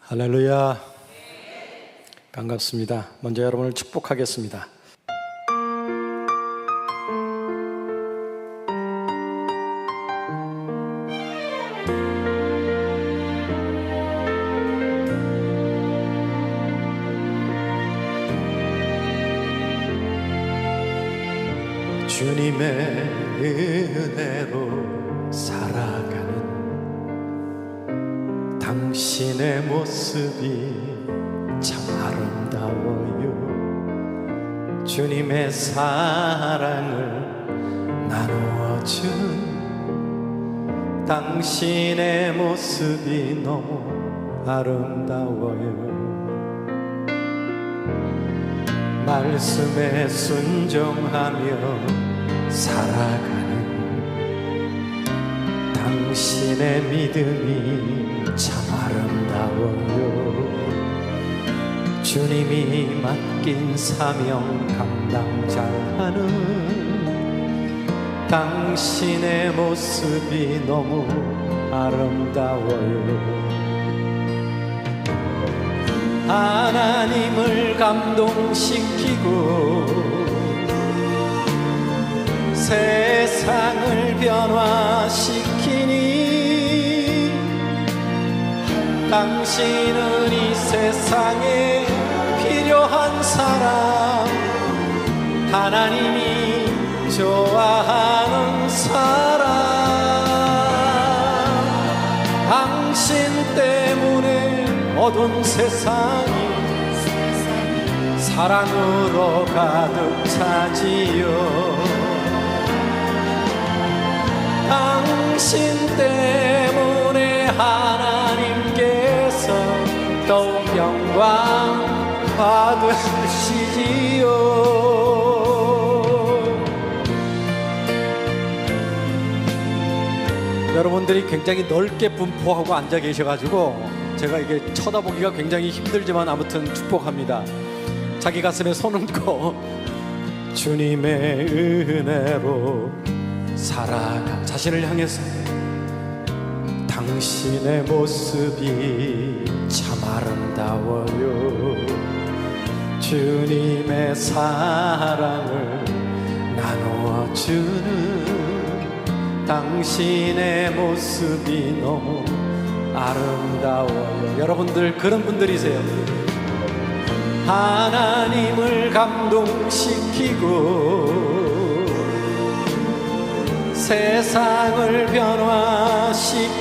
할렐루야. 반갑습니다. 먼저 여러분을 축복하겠습니다. 주님의 은혜로 살아가는 당신의 모습이 참 아름다워요. 주님의 사랑을 나누어준 당신의 모습이 너무 아름다워요. 말씀에 순종하며 살아가는 당신의 믿음이 참 아름다워요. 주님이 맡긴 사명 감당 잘하는 당신의 모습이 너무 아름다워요. 하나님을 감동시키고 세상을 변화시키니 당신은 이 세상에 필요한 사람, 하나님이 좋아하는 사람, 당신 때문에 어두운 세상이 사랑으로 가득 차지요. 당신 때문에 하나님께서 더욱 영광 받으시지요. 여러분들이 굉장히 넓게 분포하고 앉아 계셔가지고 제가 이게 쳐다보기가 굉장히 힘들지만 아무튼 축복합니다. 자기 가슴에 손 얹고 주님의 은혜로 살아가 자신을 향해서 당신의 모습이 참 아름다워요. 주님의 사랑을 나누어주는 당신의 모습이 너무 아름다워요. 여러분들 그런 분들이세요. 하나님을 감동시키고 세상을 변화시키니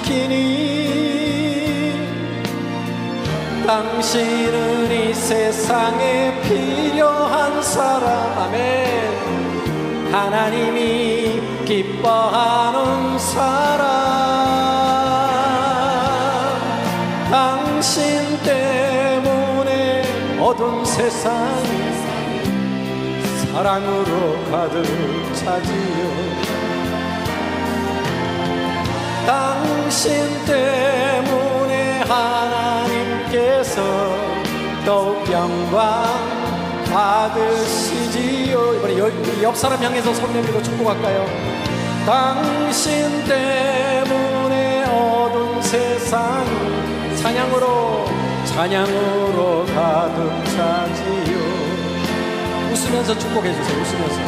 당신은 이 세상에 필요한 사람, 아멘, 하나님이 기뻐하는 사람, 당신 때문에 어두운 세상이 사랑으로 가득 차지요. 당신 때문에 하나님께서 더욱 영광 받으시지요. 이번에 옆 사람 향해서 손 내밀고 축복할까요? 당신 때문에 어두운 세상이 찬양으로 가득 차지요. 웃으면서 축복해 주세요. 웃으면서.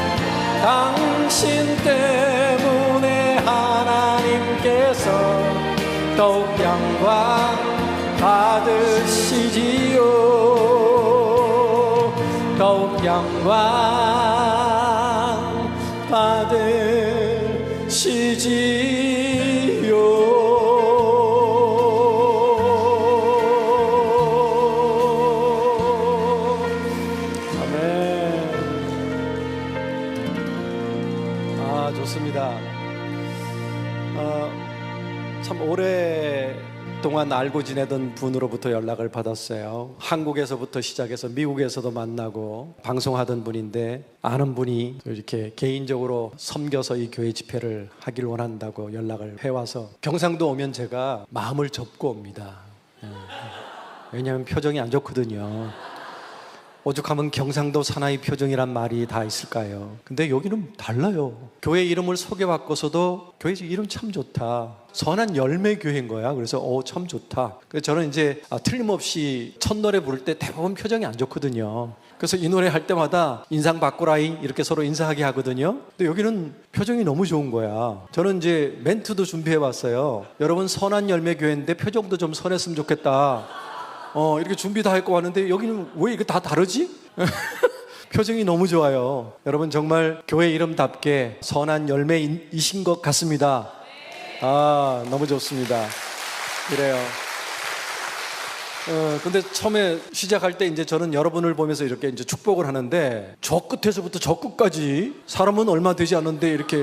당신 때문에 하나님께서 더욱 영광 받으시지요. 더욱 영광 받으시지요. 좋습니다. 참 오랫동안 알고 지내던 분으로부터 연락을 받았어요. 한국에서부터 시작해서 미국에서도 만나고 방송하던 분인데 아는 분이 이렇게 개인적으로 섬겨서 이 교회 집회를 하길 원한다고 연락을 해와서 경상도 오면 제가 마음을 접고 옵니다. 왜냐하면 표정이 안 좋거든요. 오죽하면 경상도 사나이 표정이란 말이 다 있을까요? 근데 여기는 달라요. 교회 이름을 소개받고서도 교회 이름 참 좋다. 선한 열매 교회인 거야. 그래서 참 좋다. 그래서 저는 이제 틀림없이 첫 노래 부를 때 대부분 표정이 안 좋거든요. 그래서 이 노래 할 때마다 인상 바꾸라이 이렇게 서로 인사하게 하거든요. 근데 여기는 표정이 너무 좋은 거야. 저는 이제 멘트도 준비해 봤어요. 여러분 선한 열매 교회인데 표정도 좀 선했으면 좋겠다. 이렇게 준비 다 했고 왔는데 여기는 왜 이거 다 다르지? 표정이 너무 좋아요. 여러분 정말 교회 이름답게 선한 열매이신 것 같습니다. 너무 좋습니다. 그래요. 근데 처음에 시작할 때 이제 저는 여러분을 보면서 이렇게 이제 축복을 하는데 저 끝에서부터 저 끝까지 사람은 얼마 되지 않는데 이렇게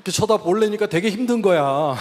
쳐다보려니까 되게 힘든 거야.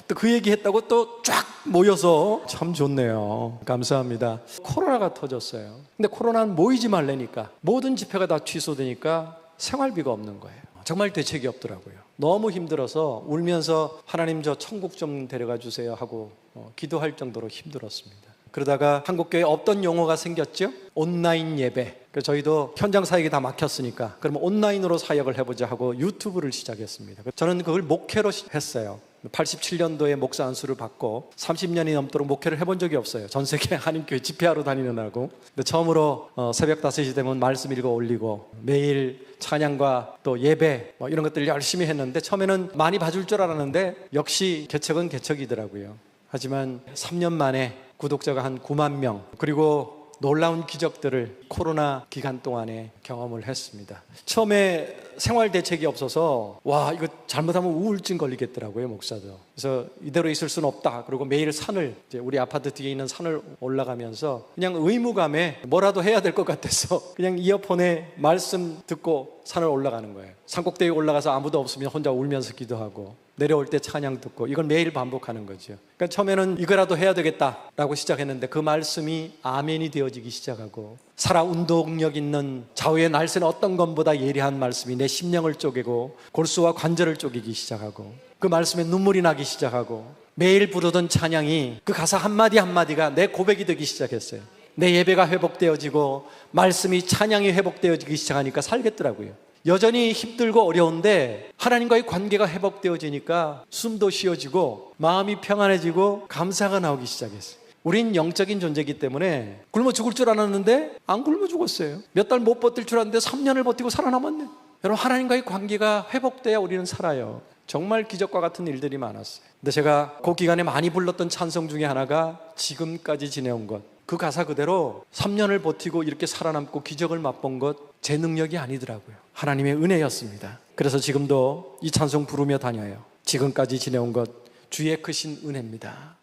또 그 얘기 했다고 또 쫙 모여서 참 좋네요. 감사합니다. 코로나가 터졌어요. 근데 코로나는 모이지 말라니까 모든 집회가 다 취소되니까 생활비가 없는 거예요. 정말 대책이 없더라고요. 너무 힘들어서 울면서 하나님 저 천국 좀 데려가 주세요 하고 기도할 정도로 힘들었습니다. 그러다가 한국교회에 없던 용어가 생겼죠. 온라인 예배. 그래서 저희도 현장 사역이 다 막혔으니까 그러면 온라인으로 사역을 해보자 하고 유튜브를 시작했습니다. 저는 그걸 목회로 했어요. 87년도에 목사 안수를 받고 30년이 넘도록 목회를 해본 적이 없어요. 전 세계 한인교회 집회하러 다니느라고. 근데 처음으로 새벽 5시 되면 말씀 읽어 올리고 매일 찬양과 또 예배 이런 것들을 열심히 했는데 처음에는 많이 봐줄 줄 알았는데 역시 개척은 개척이더라고요. 하지만 3년 만에 구독자가 한 9만 명 그리고 놀라운 기적들을 코로나 기간 동안에 경험을 했습니다. 처음에 생활 대책이 없어서 이거 잘못하면 우울증 걸리겠더라고요, 목사도. 그래서 이대로 있을 수는 없다. 그리고 매일 산을 이제 우리 아파트 뒤에 있는 산을 올라가면서 그냥 의무감에 뭐라도 해야 될 것 같아서 그냥 이어폰에 말씀 듣고 산을 올라가는 거예요. 산꼭대기에 올라가서 아무도 없으면 혼자 울면서 기도하고 내려올 때 찬양 듣고 이걸 매일 반복하는 거죠. 그러니까 처음에는 이거라도 해야 되겠다라고 시작했는데 그 말씀이 아멘이 되어지기 시작하고 살아 운동력 있는 좌우의 날새는 어떤 것보다 예리한 말씀이 내 심령을 쪼개고 골수와 관절을 쪼개기 시작하고 그 말씀에 눈물이 나기 시작하고 매일 부르던 찬양이 그 가사 한마디 한마디가 내 고백이 되기 시작했어요. 내 예배가 회복되어지고 말씀이 찬양이 회복되어지기 시작하니까 살겠더라고요. 여전히 힘들고 어려운데 하나님과의 관계가 회복되어지니까 숨도 쉬어지고 마음이 평안해지고 감사가 나오기 시작했어요. 우린 영적인 존재이기 때문에 굶어 죽을 줄 알았는데 안 굶어 죽었어요. 몇 달 못 버틸 줄 알았는데 3년을 버티고 살아남았네. 여러분 하나님과의 관계가 회복돼야 우리는 살아요. 정말 기적과 같은 일들이 많았어요. 근데 제가 그 기간에 많이 불렀던 찬송 중에 하나가 지금까지 지내온 것. 그 가사 그대로 3년을 버티고 이렇게 살아남고 기적을 맛본 것 제 능력이 아니더라고요. 하나님의 은혜였습니다. 그래서 지금도 이 찬송 부르며 다녀요. 지금까지 지내온 것 주의 크신 은혜입니다.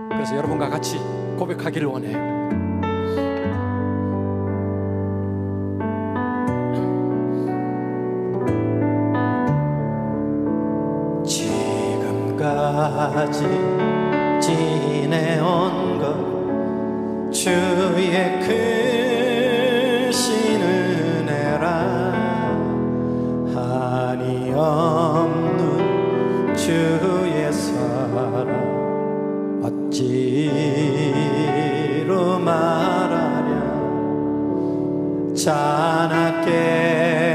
그래서 여러분과 같이 고백하기를 원해요. 지금까지 지내온 것 주의 크신 은혜라 한이 없는 주의 사랑 어찌로 말하랴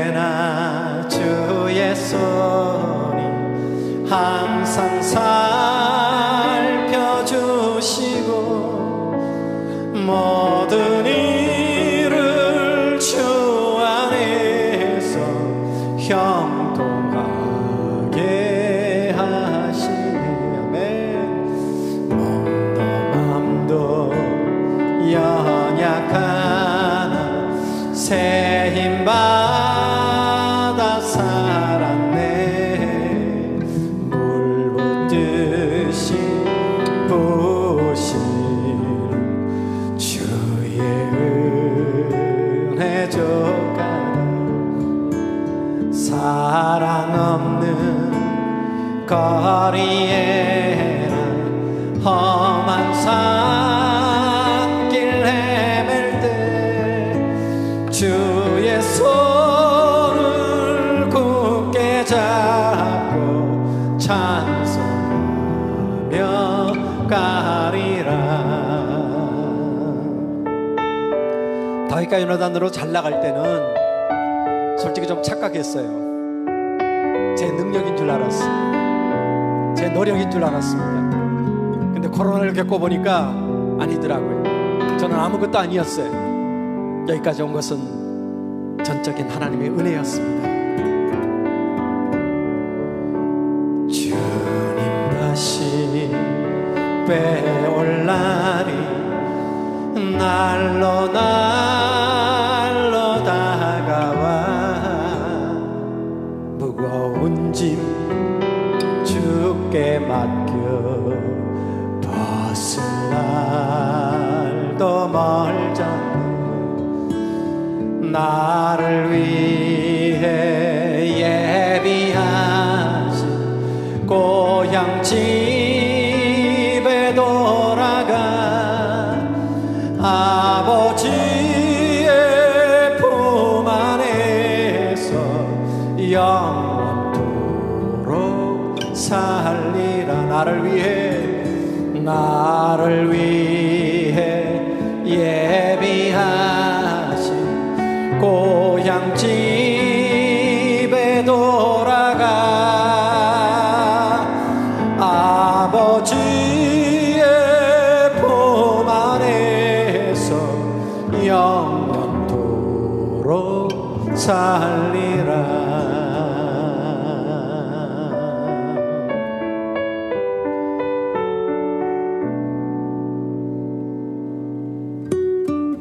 자나깨나 주의 손이 항상 살펴주시고 모든 일을 주 안에서 형통하게 하시네. 아멘. 몸도 맘도 연약하나 새 힘 받아 살았네. 물 붓듯이 부신 주 다윗과 요나단으로 잘 나갈 때는 솔직히 좀 착각했어요. 제 능력인 줄 알았어요. 제 노력인 줄 알았습니다. 근데 코로나를 겪어보니까 아니더라고요. 저는 아무것도 아니었어요. 여기까지 온 것은 전적인 하나님의 은혜였습니다. 주님 다시 빼올 날이 날로 날로 다가와 무거운 짐 주께 맡겨 벗을 날도 멀잖아. 나를 위해 예비하신 고향 집에 돌아가 아버지의 품 안에서 영원토록 살리라. 나를 위해 예비하신 고향 집에 돌아가 아버지의 품 안에서 영원토록 살리라.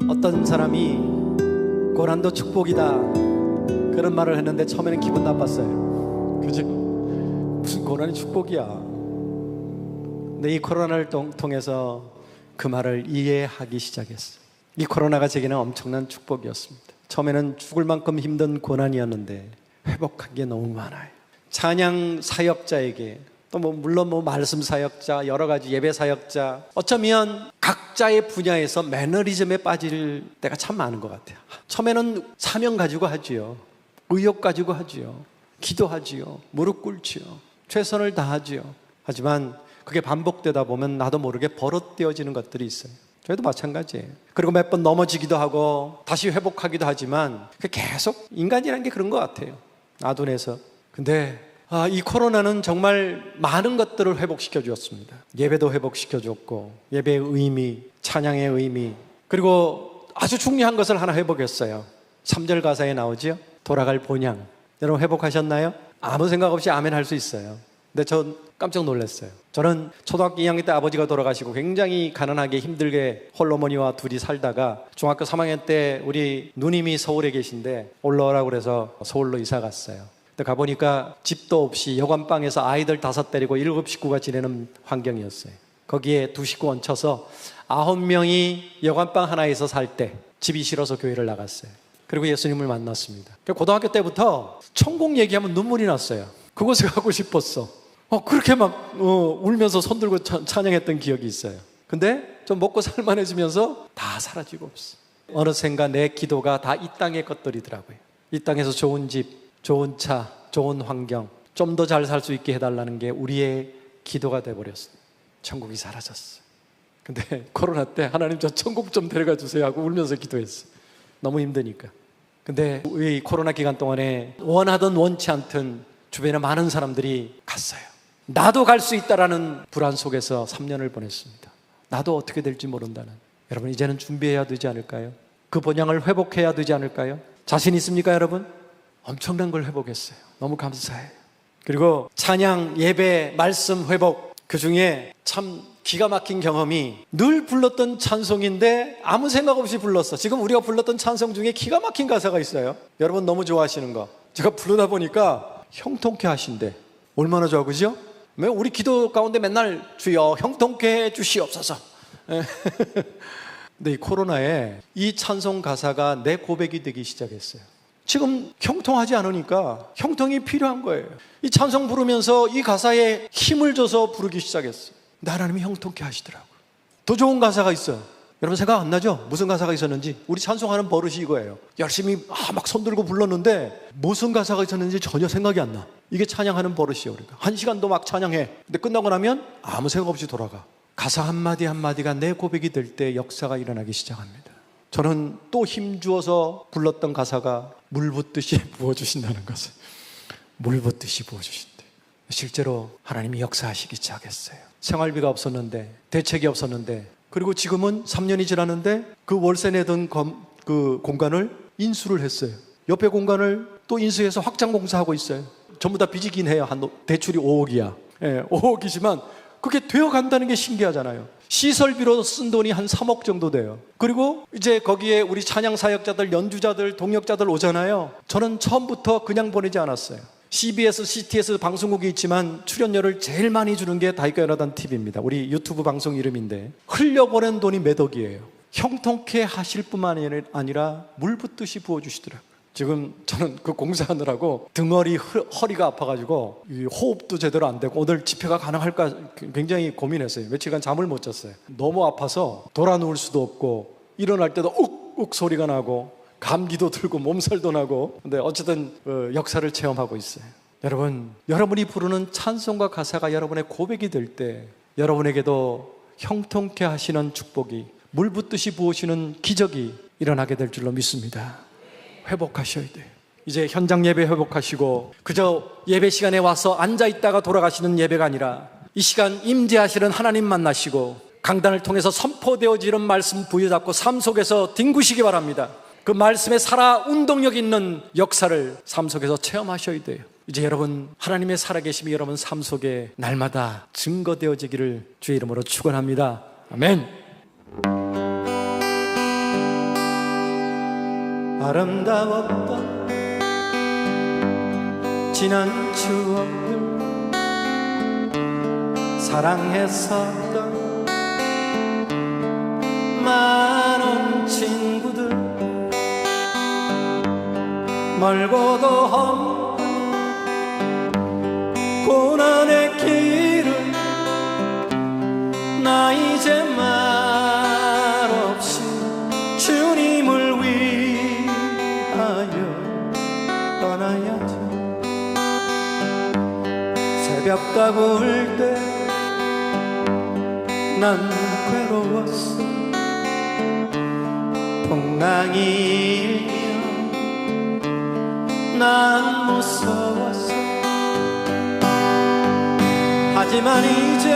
어떤 사람이 고난도 축복이다 그런 말을 했는데 처음에는 기분 나빴어요. 그죠? 무슨 고난이 축복이야. 근데 이 코로나를 통해서 그 말을 이해하기 시작했어요. 이 코로나가 제게는 엄청난 축복이었습니다. 처음에는 죽을 만큼 힘든 고난이었는데 회복한 게 너무 많아요. 찬양 사역자에게 또 물론 말씀 사역자, 여러 가지 예배 사역자, 어쩌면 각자의 분야에서 매너리즘에 빠질 때가 참 많은 것 같아요. 처음에는 사명 가지고 하지요. 의욕 가지고 하지요. 기도하지요. 무릎 꿇지요. 최선을 다하지요. 하지만 그게 반복되다 보면 나도 모르게 버릇되어지는 것들이 있어요. 저희도 마찬가지예요. 그리고 몇 번 넘어지기도 하고 다시 회복하기도 하지만 계속 인간이라는 게 그런 것 같아요. 나둔해서. 근데 이 코로나는 정말 많은 것들을 회복시켜 주었습니다. 예배도 회복시켜 줬고, 예배의 의미, 찬양의 의미, 그리고 아주 중요한 것을 하나 회복했어요. 3절 가사에 나오죠. 돌아갈 본향. 여러분 회복하셨나요? 아무 생각 없이 아멘 할 수 있어요. 근데 전 깜짝 놀랐어요. 저는 초등학교 2학년 때 아버지가 돌아가시고 굉장히 가난하게 힘들게 홀어머니와 둘이 살다가 중학교 3학년 때 우리 누님이 서울에 계신데 올라오라고 그래서 서울로 이사 갔어요. 가보니까 집도 없이 여관방에서 아이들 5 데리고 7 식구가 지내는 환경이었어요. 거기에 2 식구 얹혀서 9명이 여관방 하나에서 살 때 집이 싫어서 교회를 나갔어요. 그리고 예수님을 만났습니다. 고등학교 때부터 천국 얘기하면 눈물이 났어요. 그곳에 가고 싶었어. 그렇게 막 울면서 손들고 찬양했던 기억이 있어요. 근데 좀 먹고 살만해지면서 다 사라지고 없어. 어느샌가 내 기도가 다 이 땅의 것들이더라고요. 이 땅에서 좋은 집, 좋은 차, 좋은 환경, 좀 더 잘 살 수 있게 해달라는 게 우리의 기도가 돼버렸어요. 천국이 사라졌어요. 근데 코로나 때 하나님 저 천국 좀 데려가 주세요 하고 울면서 기도했어요. 너무 힘드니까. 근데 이 코로나 기간 동안에 원하든 원치 않든 주변에 많은 사람들이 갔어요. 나도 갈 수 있다라는 불안 속에서 3년을 보냈습니다. 나도 어떻게 될지 모른다는. 여러분 이제는 준비해야 되지 않을까요? 그 본향을 회복해야 되지 않을까요? 자신 있습니까 여러분? 엄청난 걸 회복했어요. 너무 감사해요. 그리고 찬양, 예배, 말씀 회복, 그 중에 참 기가 막힌 경험이 늘 불렀던 찬송인데 아무 생각 없이 불렀어. 지금 우리가 불렀던 찬송 중에 기가 막힌 가사가 있어요. 여러분 너무 좋아하시는 거. 제가 부르다 보니까 형통케 하신대. 얼마나 좋아, 그죠? 우리 기도 가운데 맨날 주여 형통케 해 주시옵소서. 근데 이 코로나에 이 찬송 가사가 내 고백이 되기 시작했어요. 지금 형통하지 않으니까 형통이 필요한 거예요. 이 찬송 부르면서 이 가사에 힘을 줘서 부르기 시작했어요. 근데 하나님이 형통케 하시더라고요. 더 좋은 가사가 있어요. 여러분 생각 안 나죠? 무슨 가사가 있었는지. 우리 찬송하는 버릇이 이거예요. 열심히 막 손들고 불렀는데 무슨 가사가 있었는지 전혀 생각이 안 나. 이게 찬양하는 버릇이에요. 그러니까 1시간도 막 찬양해. 근데 끝나고 나면 아무 생각 없이 돌아가. 가사 한마디 한마디가 내 고백이 될 때 역사가 일어나기 시작합니다. 저는 또 힘주어서 불렀던 가사가 물 붓듯이 부어주신다는 것을. 물 붓듯이 부어주신대. 실제로 하나님이 역사하시기 시작했어요. 생활비가 없었는데, 대책이 없었는데, 그리고 지금은 3년이 지났는데 그 월세 내던 그 공간을 인수를 했어요. 옆에 공간을 또 인수해서 확장 공사하고 있어요. 전부 다 빚이긴 해요. 대출이 5억이야. 예, 5억이지만 그게 되어 간다는 게 신기하잖아요. 시설비로 쓴 돈이 한 3억 정도 돼요. 그리고 이제 거기에 우리 찬양 사역자들, 연주자들, 동역자들 오잖아요. 저는 처음부터 그냥 보내지 않았어요. CBS, CTS 방송국이 있지만 출연료를 제일 많이 주는 게 다윗과 연합단 TV입니다. 우리 유튜브 방송 이름인데 흘려보낸 돈이 몇 억이에요. 형통케 하실 뿐만 아니라 물 붓듯이 부어주시더라고요. 지금 저는 그 공사하느라고 등허리, 허리가 아파가지고 호흡도 제대로 안 되고 오늘 집회가 가능할까 굉장히 고민했어요. 며칠간 잠을 못 잤어요. 너무 아파서 돌아 누울 수도 없고 일어날 때도 욱욱 소리가 나고 감기도 들고 몸살도 나고. 근데 어쨌든 역사를 체험하고 있어요. 여러분, 여러분이 부르는 찬송과 가사가 여러분의 고백이 될 때 여러분에게도 형통케 하시는 축복이, 물 붓듯이 부으시는 기적이 일어나게 될 줄로 믿습니다. 회복하셔야 돼요. 이제 현장 예배 회복하시고 그저 예배 시간에 와서 앉아있다가 돌아가시는 예배가 아니라 이 시간 임재하시는 하나님 만나시고 강단을 통해서 선포되어지는 말씀 부여잡고 삶 속에서 뒹구시기 바랍니다. 그 말씀에 살아 운동력 있는 역사를 삶 속에서 체험하셔야 돼요. 이제 여러분, 하나님의 살아계심이 여러분 삶 속에 날마다 증거되어지기를 주의 이름으로 축원합니다. 아멘. 아름다웠던 지난 추억들, 사랑했었던 많은 친구들, 멀고도 험한 고난의 길을 나 이제 말없이 주님을 위하여 떠나야지. 새벽 가볼 때 난 괴로웠어. 풍랑이 난 무서웠어. 하지만 이제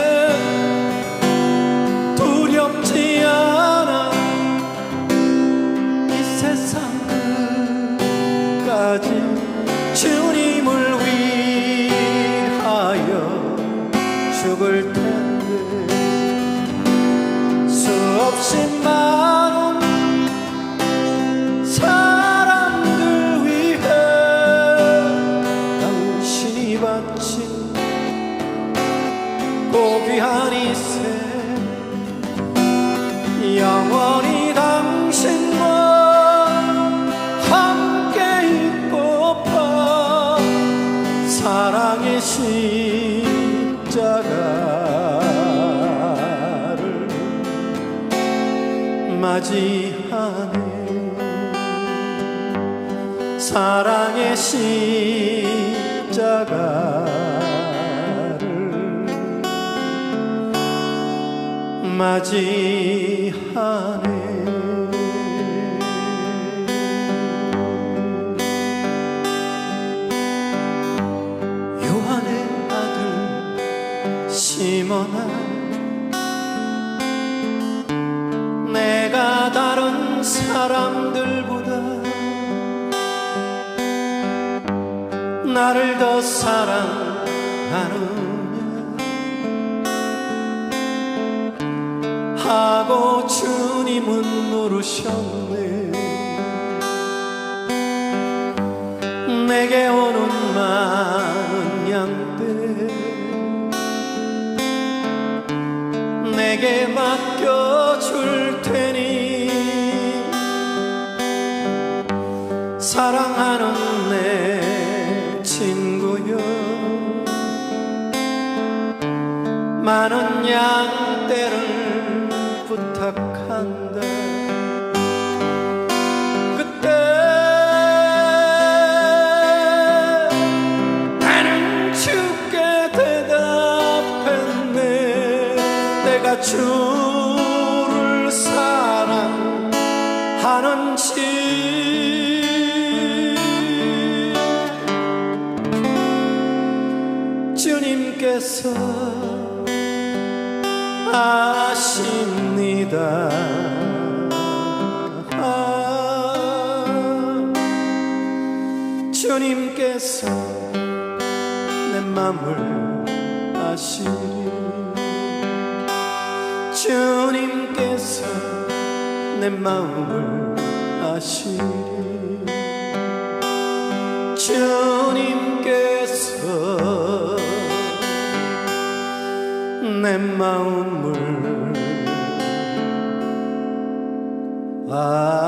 두렵지 않아. 이 세상 끝까지 주님을 위하여 죽을 텐데 수없이 많은 사람들 위해 당신이 바친 고귀한 이 생 영원히 당신과 함께 있고파 사랑의 십자가를 맞이하네. 사랑의 십자가를 맞이하네. 요한의 아들 시몬아, 내가 다른 사람들보다 나를 더 사랑하느냐 하고 주님은 물으셨네. 내게 오는 많은 양들 내게 맡겨줄 테니 사랑하는 내 친구여, 많은 양떼를 부탁한다. 그때 나는 주께 대답했네. 내가 주를 사랑하는 주님께서 내 맘을 아시니 주님께서 내 마음을 아시니 주님께서 내 마음을 아시리.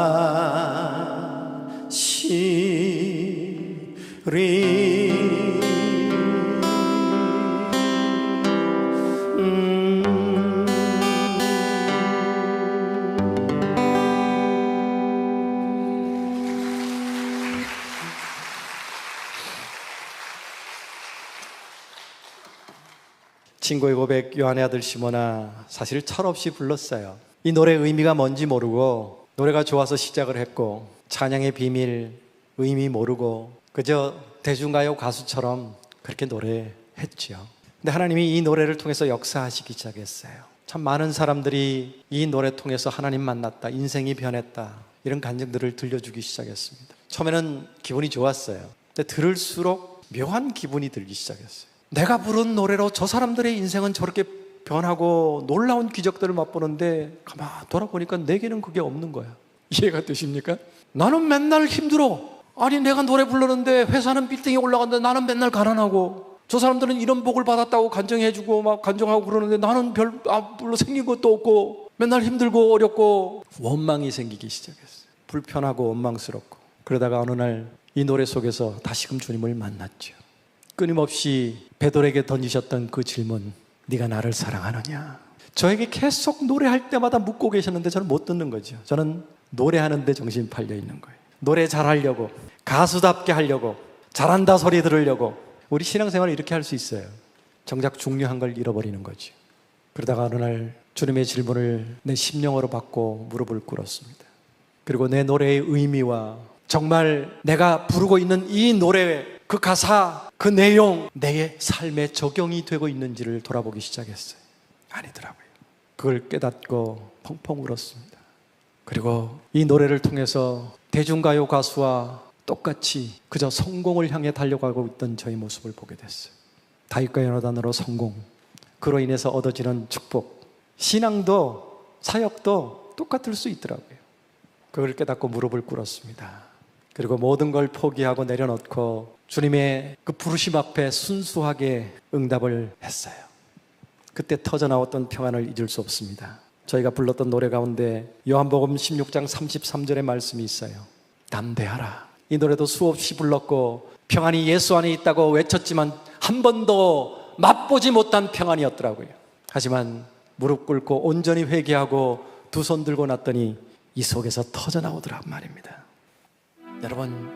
친구의 고백, 요한의 아들 시몬아, 사실 철없이 불렀어요. 이 노래의 의미가 뭔지 모르고 노래가 좋아서 시작을 했고 찬양의 비밀, 의미 모르고 그저 대중가요 가수처럼 그렇게 노래했죠. 근데 하나님이 이 노래를 통해서 역사하시기 시작했어요. 참 많은 사람들이 이 노래 통해서 하나님 만났다, 인생이 변했다, 이런 간증들을 들려주기 시작했습니다. 처음에는 기분이 좋았어요. 근데 들을수록 묘한 기분이 들기 시작했어요. 내가 부른 노래로 저 사람들의 인생은 저렇게 변하고 놀라운 기적들을 맛보는데 가만 돌아보니까 내게는 그게 없는 거야. 이해가 되십니까? 나는 맨날 힘들어. 아니 내가 노래 불렀는데 회사는 빌딩에 올라갔는데 나는 맨날 가난하고, 저 사람들은 이런 복을 받았다고 간증해주고 막 간증하고 그러는데 나는 별로 생긴 것도 없고 맨날 힘들고 어렵고, 원망이 생기기 시작했어요. 불편하고 원망스럽고. 그러다가 어느 날 이 노래 속에서 다시금 주님을 만났죠. 끊임없이 베드로에게 던지셨던 그 질문, 네가 나를 사랑하느냐? 저에게 계속 노래할 때마다 묻고 계셨는데 저는 못 듣는 거죠. 저는 노래하는데 정신 팔려 있는 거예요. 노래 잘하려고, 가수답게 하려고, 잘한다 소리 들으려고. 우리 신앙생활을 이렇게 할 수 있어요. 정작 중요한 걸 잃어버리는 거죠. 그러다가 어느 날 주님의 질문을 내 심령으로 받고 무릎을 꿇었습니다. 그리고 내 노래의 의미와 정말 내가 부르고 있는 이 노래의 그 가사, 그 내용, 내 삶에 적용이 되고 있는지를 돌아보기 시작했어요. 아니더라고요. 그걸 깨닫고 펑펑 울었습니다. 그리고 이 노래를 통해서 대중가요 가수와 똑같이 그저 성공을 향해 달려가고 있던 저의 모습을 보게 됐어요. 다윗과 요나단으로 성공, 그로 인해서 얻어지는 축복, 신앙도 사역도 똑같을 수 있더라고요. 그걸 깨닫고 무릎을 꿇었습니다. 그리고 모든 걸 포기하고 내려놓고 주님의 그 부르심 앞에 순수하게 응답을 했어요. 그때 터져나왔던 평안을 잊을 수 없습니다. 저희가 불렀던 노래 가운데 요한복음 16장 33절의 말씀이 있어요. 담대하라. 이 노래도 수없이 불렀고 평안이 예수 안에 있다고 외쳤지만 한 번도 맛보지 못한 평안이었더라고요. 하지만 무릎 꿇고 온전히 회개하고 두 손 들고 났더니 이 속에서 터져나오더란 말입니다. 여러분,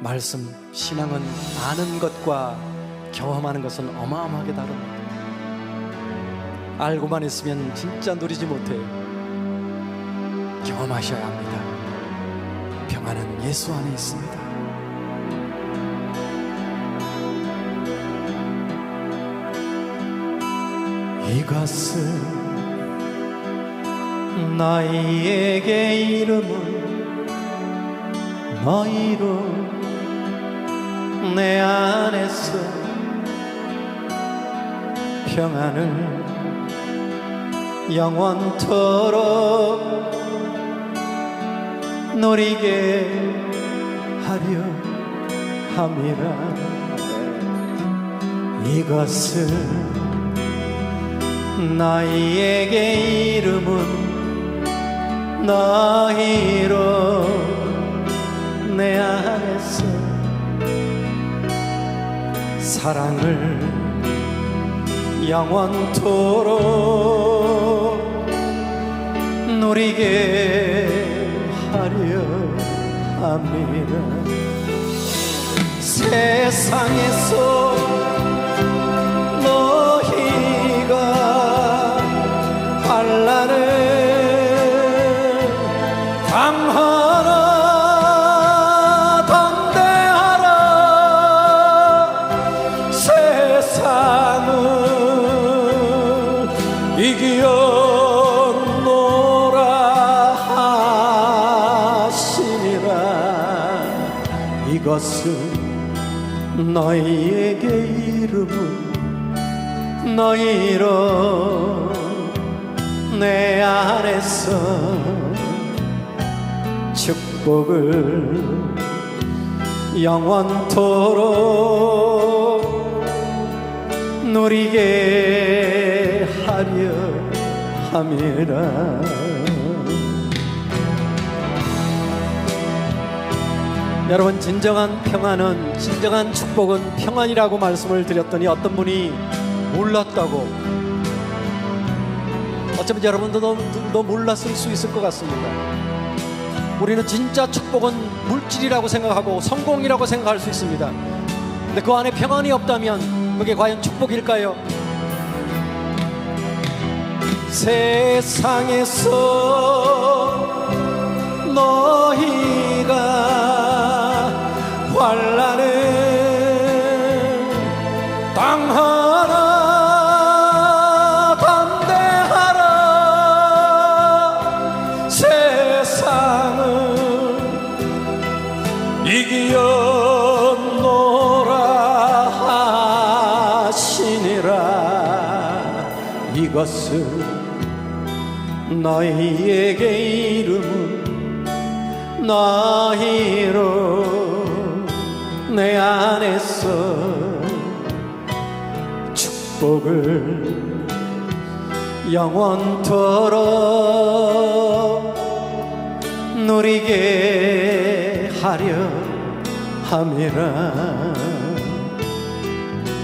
말씀, 신앙은 아는 것과 경험하는 것은 어마어마하게 다릅니다. 알고만 있으면 진짜 누리지 못해요. 경험하셔야 합니다. 평안은 예수 안에 있습니다. 이것은 너희에게 이름은 너희로 내 안에서 평안을 영원토록 누리게 하려 함이라. 이것은 너희에게 이름은 너희로 내 안에서 사랑을 영원토록 누리게 하려 함이라. 세상에서 너희가 환난을 당하라. 이것은 너희에게 이름은 너희로 내 안에서 축복을 영원토록 누리게 하려 함이라. 여러분, 진정한 평안은, 진정한 축복은 평안이라고 말씀을 드렸더니 어떤 분이 몰랐다고. 어쩌면 여러분도 너 몰랐을 수 있을 것 같습니다. 우리는 진짜 축복은 물질이라고 생각하고 성공이라고 생각할 수 있습니다. 근데 그 안에 평안이 없다면 그게 과연 축복일까요? 세상에서 너희가 환난을 당하나 담대하라. 세상을 이기었노라 하시니라. 이것은 너희에게 이름은 너희로 내 안에서 축복을 영원토록 누리게 하려 함이라.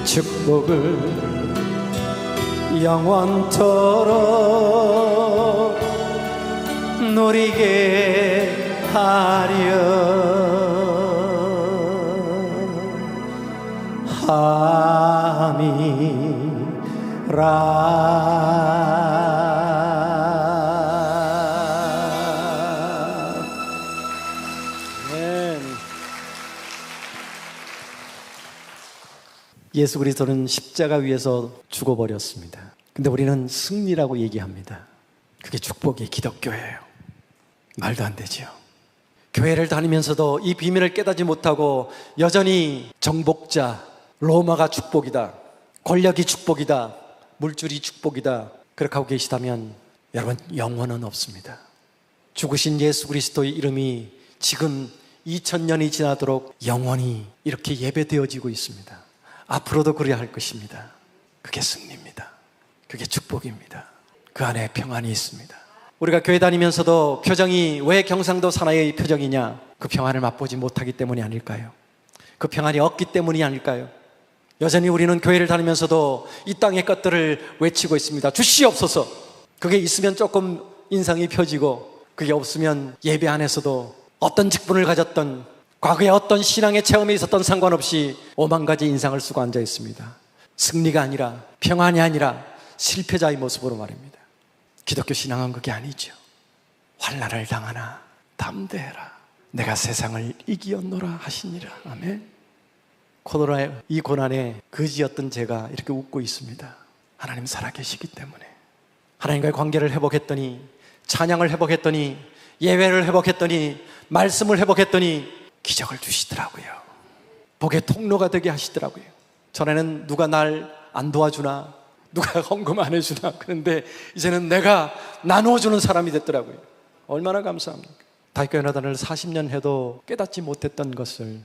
축복을 영원토록 누리게 하려 함이라. 예수 그리스도는 십자가 위에서 죽어버렸습니다. 근데 우리는 승리라고 얘기합니다. 그게 축복이 기독교예요. 말도 안 되죠. 교회를 다니면서도 이 비밀을 깨닫지 못하고 여전히 정복자, 로마가 축복이다, 권력이 축복이다, 물질이 축복이다, 그렇게 하고 계시다면 여러분, 영원은 없습니다. 죽으신 예수 그리스도의 이름이 지금 2000년이 지나도록 영원히 이렇게 예배되어지고 있습니다. 앞으로도 그래야 할 것입니다. 그게 승리입니다. 그게 축복입니다. 그 안에 평안이 있습니다. 우리가 교회 다니면서도 표정이 왜 경상도 사나이의 표정이냐? 그 평안을 맛보지 못하기 때문이 아닐까요? 그 평안이 없기 때문이 아닐까요? 여전히 우리는 교회를 다니면서도 이 땅의 것들을 외치고 있습니다. 주시옵소서. 그게 있으면 조금 인상이 펴지고, 그게 없으면 예배 안에서도 어떤 직분을 가졌던, 과거에 어떤 신앙의 체험이 있었던 상관없이 5만 가지 인상을 쓰고 앉아 있습니다. 승리가 아니라, 평안이 아니라 실패자의 모습으로 말입니다. 기독교 신앙은 그게 아니죠. 환난을 당하나 담대해라. 내가 세상을 이기었노라 하시니라. 아멘. 코로나의 이 고난에 거지였던 제가 이렇게 웃고 있습니다. 하나님 살아계시기 때문에. 하나님과의 관계를 회복했더니, 찬양을 회복했더니, 예배를 회복했더니, 말씀을 회복했더니 기적을 주시더라고요. 복의 통로가 되게 하시더라고요. 전에는 누가 날 안 도와주나, 누가 헌금 안 해주나, 그런데 이제는 내가 나누어주는 사람이 됐더라고요. 얼마나 감사합니까? 다윗교회나단을 40년 해도 깨닫지 못했던 것을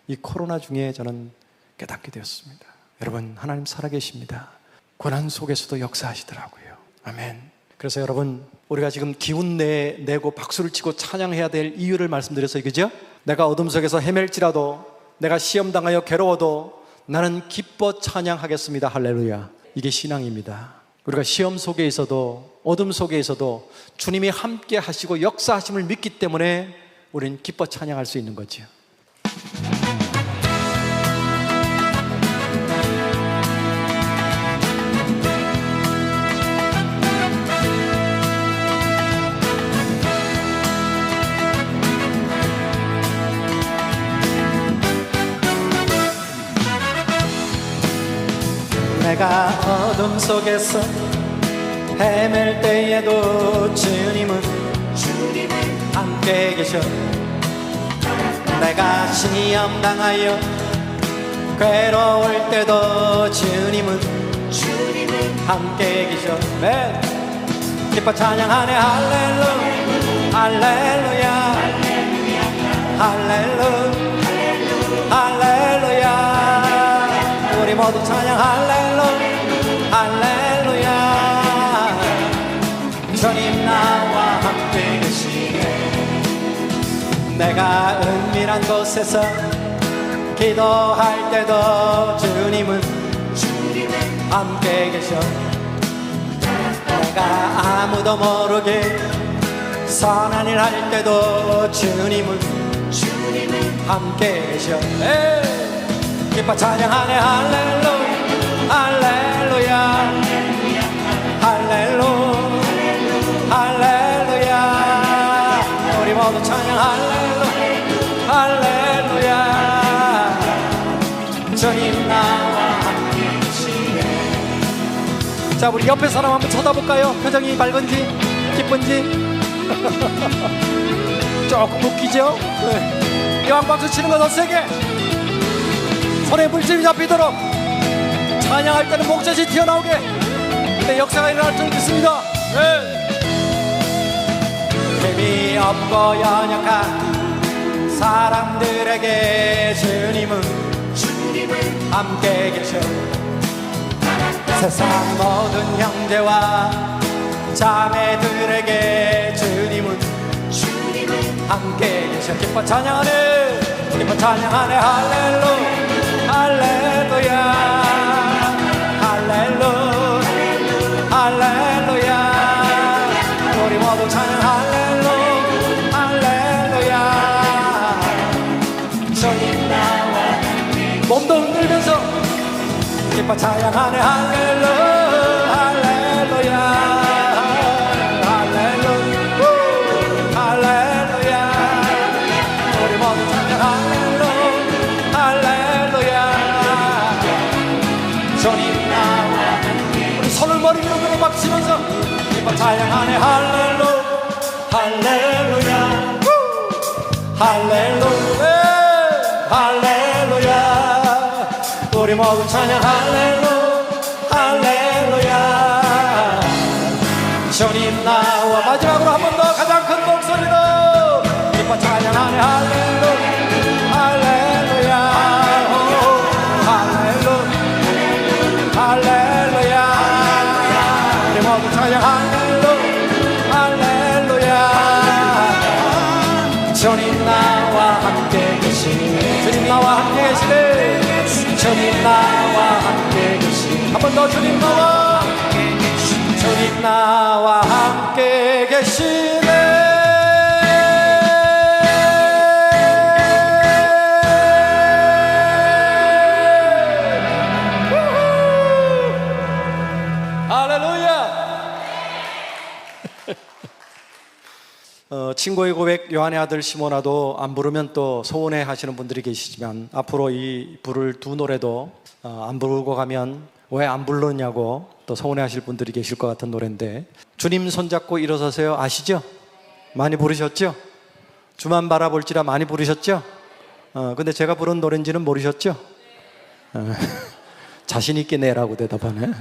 이 코로나 중에 저는 깨닫게 되었습니다. 여러분, 하나님 살아계십니다. 고난 속에서도 역사하시더라고요. 아멘. 그래서 여러분, 우리가 지금 기운 내고 박수를 치고 찬양해야 될 이유를 말씀드렸어요. 그죠? 내가 어둠 속에서 헤맬지라도, 내가 시험당하여 괴로워도 나는 기뻐 찬양하겠습니다. 할렐루야. 이게 신앙입니다. 우리가 시험 속에 있어도, 어둠 속에 있어도 주님이 함께 하시고 역사하심을 믿기 때문에 우리는 기뻐 찬양할 수 있는 거죠. 내가 어둠 속에서 헤맬 때에도 주님은 함께 계셔. 내가 시험 당하여 괴로울 때도 주님은 함께 계셔. 네. 기뻐 찬양하네. 할렐루야 할렐루야 할렐루야 할렐루야. 우리 모두 찬양 할렐루야 할렐루야. 주님 나와 함께 계시네. 내가 은밀한 곳에서 기도할 때도 주님은 함께 계셔. 내가 아무도 모르게 선한 일 할 때도 주님은 함께 계셔. 기뻐 찬양하네. 할렐루야 할렐루야 할렐루야 할렐루야. 우리 모두 찬양 할렐루야 할렐루야. 주님 나와 함께 계시네. 자, 우리 옆에 사람 한번 쳐다볼까요? 표정이 밝은지 기쁜지. 조금 웃기죠? 네. 이왕 박수 치는 거 더 세게, 손에 물집이 잡히도록 찬양할 때는 목젖이 튀어나오게. 근데 역사가 일어날 줄 믿습니다. 네. 힘이 없고 연약한 사람들에게 주님은 함께 계셔. 세상 모든 형제와 자매들에게 주님은 함께 계셔. 기뻐 찬양하네. 기뻐 찬양하네. 할렐루야 할렐루야 할렐루야 할렐루야. 우리 모두 찬양 할렐루야 할렐루야. 주님 나와 몸도 흔들면서 기뻐 찬양하네. 할렐루야 할렐루야 할렐루야 할렐루야. 우리 모두 찬양 할렐루야 할렐루야. 주님 나와 우리 손을 머리 위로 들어 박치면서 기뻐 찬양하네. 할렐루야 할렐루야 할렐루야 할렐루야. 우리 모두 찬양 할렐루야 할렐루야. 주님 나와 마지막으로 한 번 더 가장 큰 목소리로 기뻐 찬양하네. 할렐루야 할렐루야 할렐루야 할렐루야. 우리 모두 찬양 할렐루야 할렐루야. 주님 나와 함께 계시네. 주님 나와 함께 계시네. 주님 나와 함께 계시네. 한 번 더. 주님 나와 주님 나와 함께 계시네. 친구의 고백 요한의 아들 시모나도 안 부르면 또 서운해 하시는 분들이 계시지만, 앞으로 이 부를 두 노래도 안 부르고 가면 왜 안 불렀냐고 또 서운해 하실 분들이 계실 것 같은 노래인데, 주님 손잡고 일어서세요 아시죠? 많이 부르셨죠? 주만 바라볼지라 많이 부르셨죠? 근데 제가 부른 노래인지는 모르셨죠? 자신 있게 내라고 대답하네.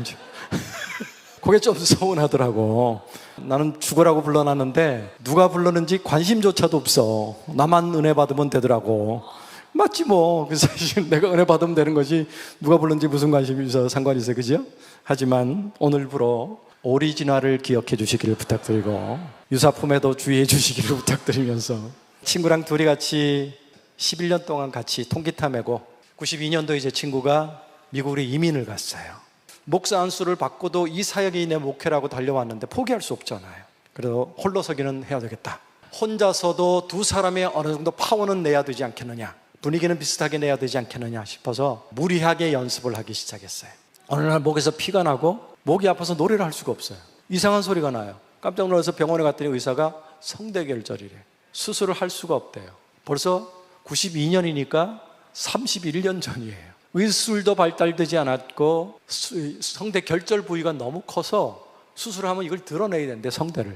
그게 좀 서운하더라고. 나는 죽으라고 불러놨는데 누가 불렀는지 관심조차도 없어. 나만 은혜 받으면 되더라고. 맞지 뭐. 그래서 사실 내가 은혜 받으면 되는 거지 누가 불렀는지 무슨 관심이 있어, 상관이 있어, 그죠? 하지만 오늘부로 오리지널을 기억해 주시기를 부탁드리고 유사품에도 주의해 주시기를 부탁드리면서, 친구랑 둘이 같이 11년 동안 같이 통기타 메고 92년도에 제 친구가 미국으로 이민을 갔어요. 목사 안수를 받고도 이 사역이 내 목회라고 달려왔는데 포기할 수 없잖아요. 그래서 홀로서기는 해야 되겠다. 혼자서도 두 사람의 어느 정도 파워는 내야 되지 않겠느냐, 분위기는 비슷하게 내야 되지 않겠느냐 싶어서 무리하게 연습을 하기 시작했어요. 어느 날 목에서 피가 나고 목이 아파서 노래를 할 수가 없어요. 이상한 소리가 나요. 깜짝 놀라서 병원에 갔더니 의사가 성대결절이래. 수술을 할 수가 없대요. 벌써 92년이니까 31년 전이에요. 의술도 발달되지 않았고 성대 결절 부위가 너무 커서 수술하면 이걸 드러내야 되는데 성대를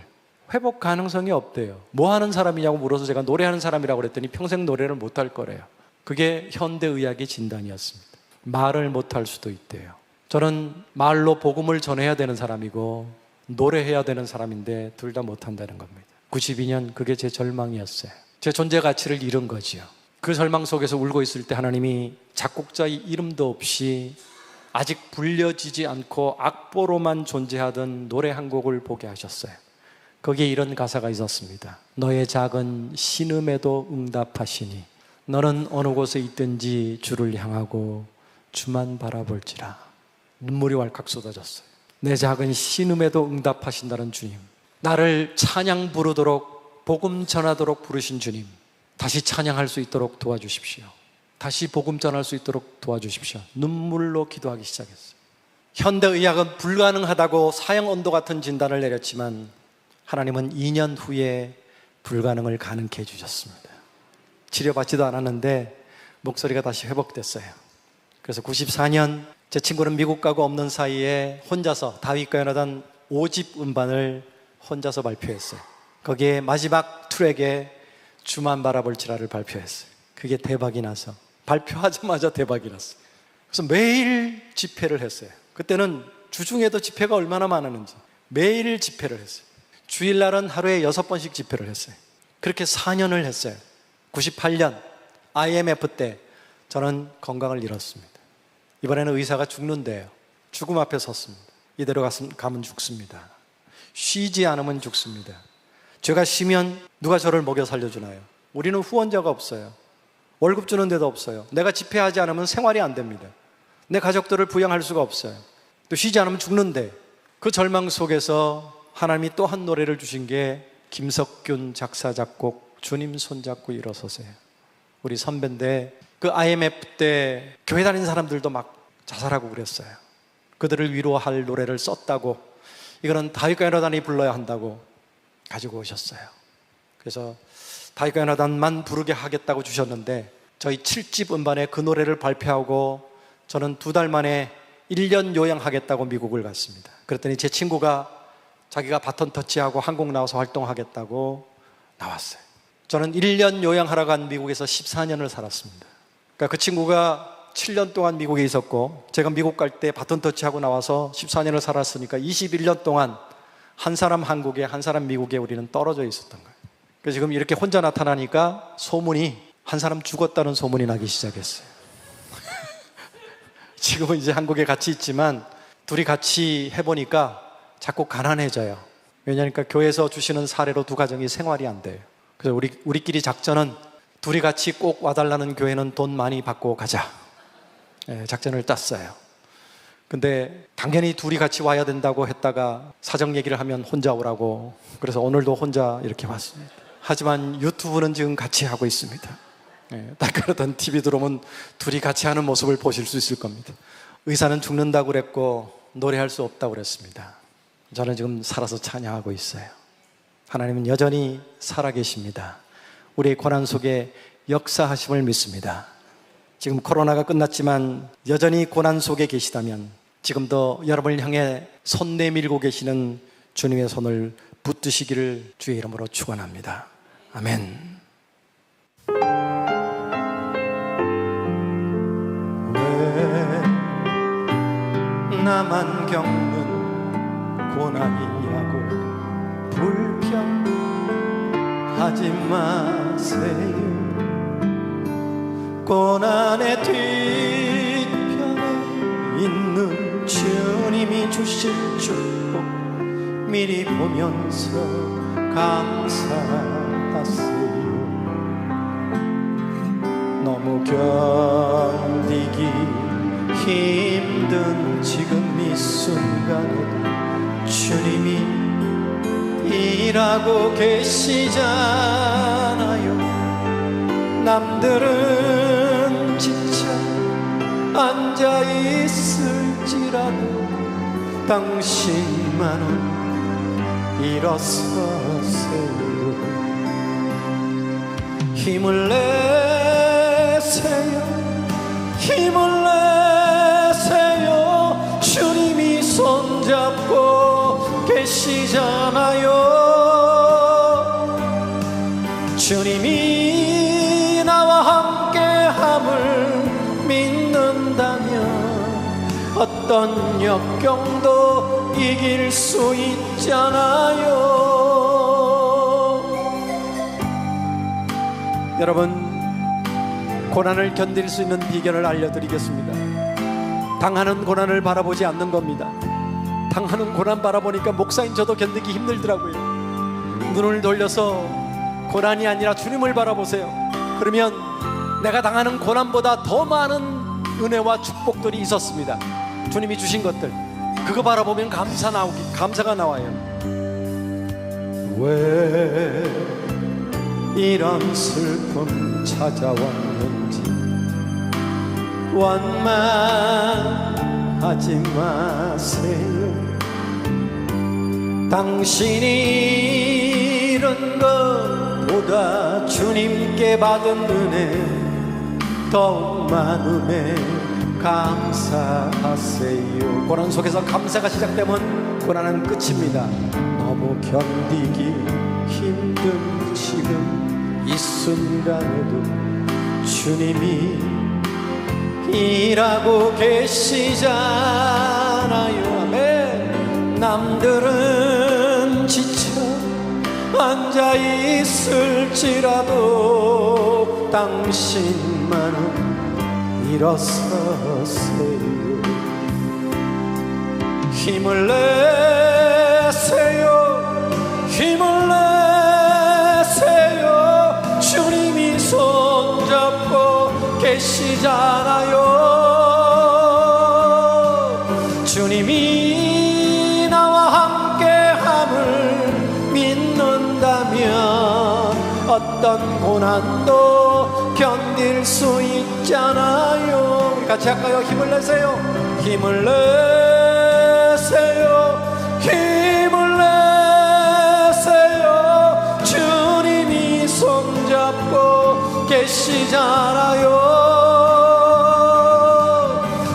회복 가능성이 없대요. 뭐 하는 사람이냐고 물어서 제가 노래하는 사람이라고 그랬더니 평생 노래를 못할 거래요. 그게 현대의학의 진단이었습니다. 말을 못할 수도 있대요. 저는 말로 복음을 전해야 되는 사람이고 노래해야 되는 사람인데 둘 다 못한다는 겁니다. 92년 그게 제 절망이었어요. 제 존재 가치를 잃은 거지요. 그 절망 속에서 울고 있을 때 하나님이 작곡자의 이름도 없이 아직 불려지지 않고 악보로만 존재하던 노래 한 곡을 보게 하셨어요. 거기에 이런 가사가 있었습니다. 너의 작은 신음에도 응답하시니 너는 어느 곳에 있든지 주를 향하고 주만 바라볼지라. 눈물이 왈칵 쏟아졌어요. 내 작은 신음에도 응답하신다는 주님, 나를 찬양 부르도록 복음 전하도록 부르신 주님, 다시 찬양할 수 있도록 도와주십시오. 다시 복음 전할 수 있도록 도와주십시오. 눈물로 기도하기 시작했어요. 현대의학은 불가능하다고 사형언도 같은 진단을 내렸지만 하나님은 2년 후에 불가능을 가능케 해주셨습니다. 치료받지도 않았는데 목소리가 다시 회복됐어요. 그래서 94년 제 친구는 미국 가고 없는 사이에 혼자서 다윗과 요나단 5집 음반을 혼자서 발표했어요. 거기에 마지막 트랙에 주만 바라볼지라를 발표했어요. 그게 대박이 나서 발표하자마자 대박이 났어요. 그래서 매일 집회를 했어요. 그때는 주중에도 집회가 얼마나 많았는지 매일 집회를 했어요. 주일날은 하루에 6번씩 집회를 했어요. 그렇게 4년을 했어요. 98년 IMF 때 저는 건강을 잃었습니다. 이번에는 의사가 죽는데요. 죽음 앞에 섰습니다. 이대로 가면 죽습니다. 쉬지 않으면 죽습니다. 제가 쉬면 누가 저를 먹여 살려주나요? 우리는 후원자가 없어요. 월급 주는 데도 없어요. 내가 집회하지 않으면 생활이 안 됩니다. 내 가족들을 부양할 수가 없어요. 또 쉬지 않으면 죽는데 그 절망 속에서 하나님이 또 한 노래를 주신 게 김석균 작사 작곡 주님 손잡고 일어서세요. 우리 선배인데 그 IMF 때 교회 다니는 사람들도 막 자살하고 그랬어요. 그들을 위로할 노래를 썼다고, 이거는 다윗과 요나단이 불러야 한다고 가지고 오셨어요. 그래서 다윗과 요나단만 부르게 하겠다고 주셨는데 저희 7집 음반에 그 노래를 발표하고 저는 2달 만에 1년 요양하겠다고 미국을 갔습니다. 그랬더니 제 친구가 자기가 바톤 터치하고 한국 나와서 활동하겠다고 나왔어요. 저는 1년 요양하러 간 미국에서 14년을 살았습니다. 그러니까 그 친구가 7년 동안 미국에 있었고 제가 미국 갈 때 바톤 터치하고 나와서 14년을 살았으니까 21년 동안 한 사람 한국에 한 사람 미국에 우리는 떨어져 있었던 거예요. 그래서 지금 이렇게 혼자 나타나니까 소문이 한 사람 죽었다는 소문이 나기 시작했어요. 지금은 이제 한국에 같이 있지만 둘이 같이 해보니까 자꾸 가난해져요. 왜냐하니까 교회에서 주시는 사례로 두 가정이 생활이 안 돼요. 그래서 우리끼리 작전은 둘이 같이 꼭 와달라는 교회는 돈 많이 받고 가자. 작전을 짰어요. 근데 당연히 둘이 같이 와야 된다고 했다가 사정 얘기를 하면 혼자 오라고, 그래서 오늘도 혼자 이렇게 왔습니다. 하지만 유튜브는 지금 같이 하고 있습니다. 딱 그러던 TV 들어오면 둘이 같이 하는 모습을 보실 수 있을 겁니다. 의사는 죽는다고 그랬고 노래할 수 없다고 그랬습니다. 저는 지금 살아서 찬양하고 있어요. 하나님은 여전히 살아계십니다. 우리의 고난 속에 역사하심을 믿습니다. 지금 코로나가 끝났지만 여전히 고난 속에 계시다면 지금도 여러분을 향해 손 내밀고 계시는 주님의 손을 붙드시기를 주의 이름으로 축원합니다. 아멘. 왜 나만 겪는 고난이냐고 불평하지 마세요. 고난의 뒤편에 있는 주님이 주실 축복 미리 보면서 감사하세요. 너무 견디기 힘든 지금 이 순간에도 주님이 일하고 계시잖아요. 남들은 지쳐 앉아있을지라도 당신만은 일어서세요. 힘을 내세요. 힘을 내세요. 주님이 손잡고 계시잖아요. 주님이 나와 함께함을 믿는다면 어떤 역경도 이길 수 있잖아요. 여러분, 고난을 견딜 수 있는 비결을 알려드리겠습니다. 당하는 고난을 바라보지 않는 겁니다. 당하는 고난 바라보니까 목사인 저도 견디기 힘들더라고요. 눈을 돌려서 고난이 아니라 주님을 바라보세요. 그러면 내가 당하는 고난보다 더 많은 은혜와 축복들이 있었습니다. 주님이 주신 것들, 그거 바라보면 감사가 나와요. 왜 이런 슬픔 찾아왔는지 원망하지 마세요. 당신이 잃은 것보다 주님께 받은 은혜 더욱 많음에 감사하세요. 고난 속에서 감사가 시작되면 고난은 끝입니다. 너무 견디기 힘든 지금 이 순간에도 주님이 일하고 계시잖아요. 아멘. 남들은 지쳐 앉아 있을지라도 당신만은 일어서세요. 힘을 내세요. 힘을 내세요. 주님이 손잡고 계시잖아요. 주님이 나와 함께함을 믿는다면 어떤 고난도 견딜 수 있잖아요. 우리 같이 할까요? 힘을 내세요. 힘을 내세요. 힘을 내세요. 주님이 손잡고 계시잖아요.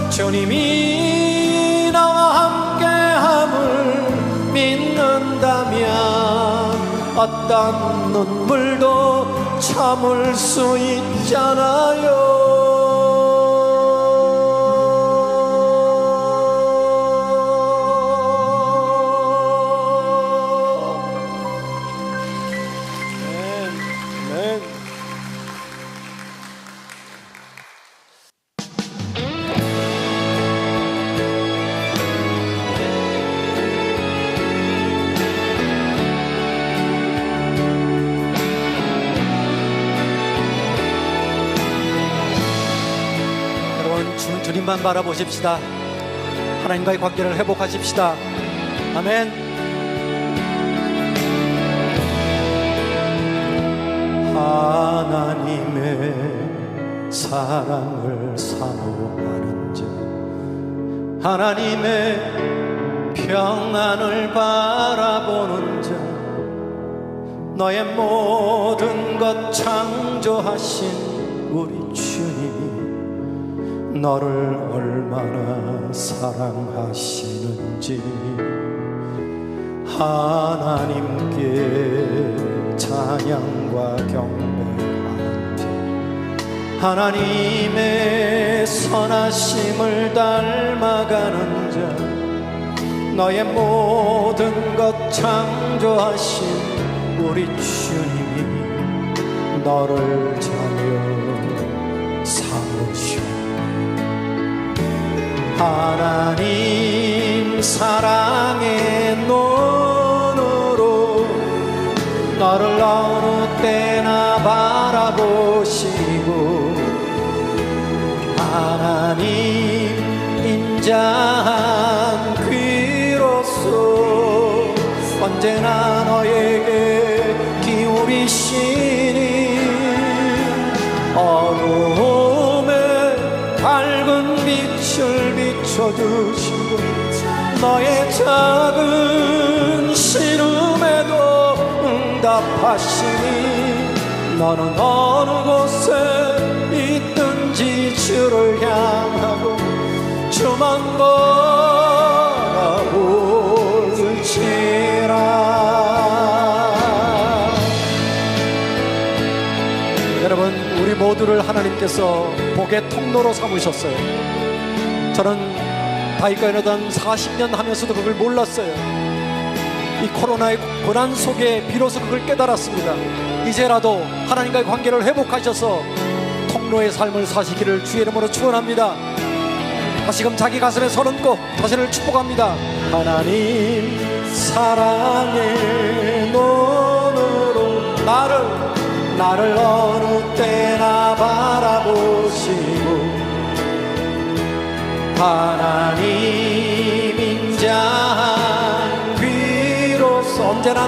주님이 나와 함께함을 믿는다면 어떤 눈물도 참을 수 있잖아요. 주님만 바라보십시다. 하나님과의 관계를 회복하십시다. 아멘. 하나님의 사랑을 사모하는 자, 하나님의 평안을 바라보는 자, 너의 모든 것 창조하신 우리 주님이 너를 얼마나 사랑하시는지 하나님께 찬양과 경배하는 자, 하나님의 선하심을 닮아가는 자, 너의 모든 것 창조하신 우리 주님이 너를 자녀 삼으시오. 하나님 사랑의 눈으로 너를 어느 때나 바라보시고 하나님 인자한 귀로서 언제나 너에게 기울이시니 어둠에 밝은 빛을 비춰주시고 너의 작은 신음에도 응답하시니 너는 어느 곳에 있든지 주를 향하고 주만 바라볼지라. 여러분, 우리 모두를 하나님께서 복의 통로로 삼으셨어요. 저는 다윗과연회단 40년 하면서도 그걸 몰랐어요. 이 코로나의 고난 속에 비로소 그걸 깨달았습니다. 이제라도 하나님과의 관계를 회복하셔서 통로의 삶을 사시기를 주의 이름으로 축원합니다. 다시금 자기 가슴에 손 얹고 자신을 축복합니다. 하나님 사랑의 눈으로 나를 어느 때나 바라보시고 하나님 인자한 귀로서 언제나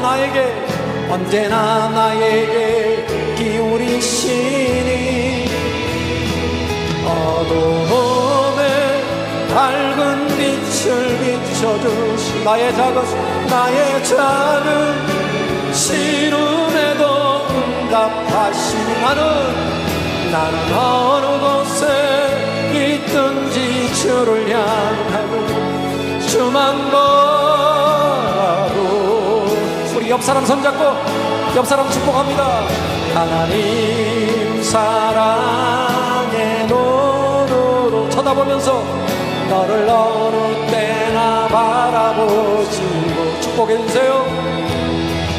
나에게 기울이시니 어둠에 밝은 빛을 비춰주시 나의 작은 시름에도 응답하시니 나는 어느 곳에 있든지 주를 향하고 주만 바라고. 우리 옆 사람 손잡고 옆 사람 축복합니다. 하나님 사랑의 눈으로 쳐다보면서 너를 어느 때나 바라보시고 축복해주세요.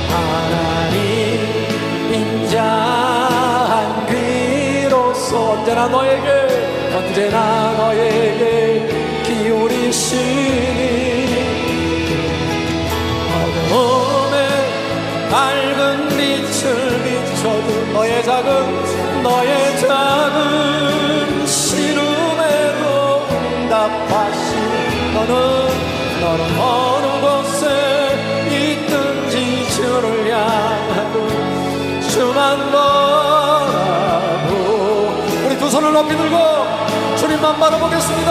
하나님 인자한 귀로서 언제나 너에게 기울이시니 어둠에 밝은 빛을 비춰도 너의 작은 시름에도 응답하시니 너는 어느 곳에 있든지 주를 향하고 주만 바라고. 우리 두 손을 높이 들고 주님만 바라보겠습니다.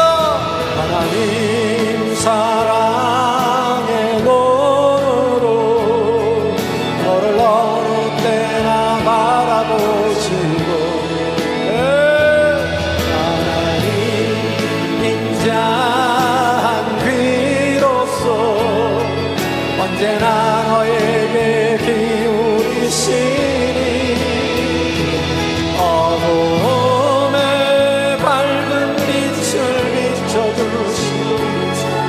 하나님 사랑의 눈으로 너를 어느 때나 바라보시고 하나님 인자한 귀로서 언제나 너에게 기울이시니 어둠에 밝은 빛을 비춰주시고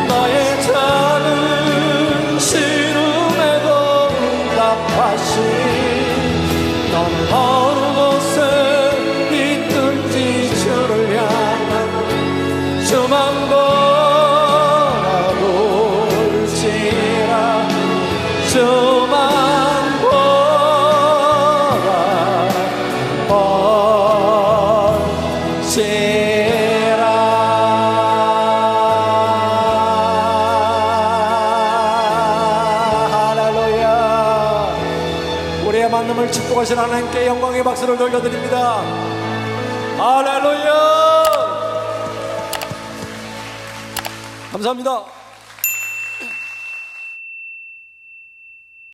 너의 작은 시름에도 응답하시니 너는 어느 곳에 있든지 주를 향하고 주만 바라볼지라 주만 만남을 축복하신 하나님께 영광의 박수를 돌려드립니다. 할렐루야. 감사합니다.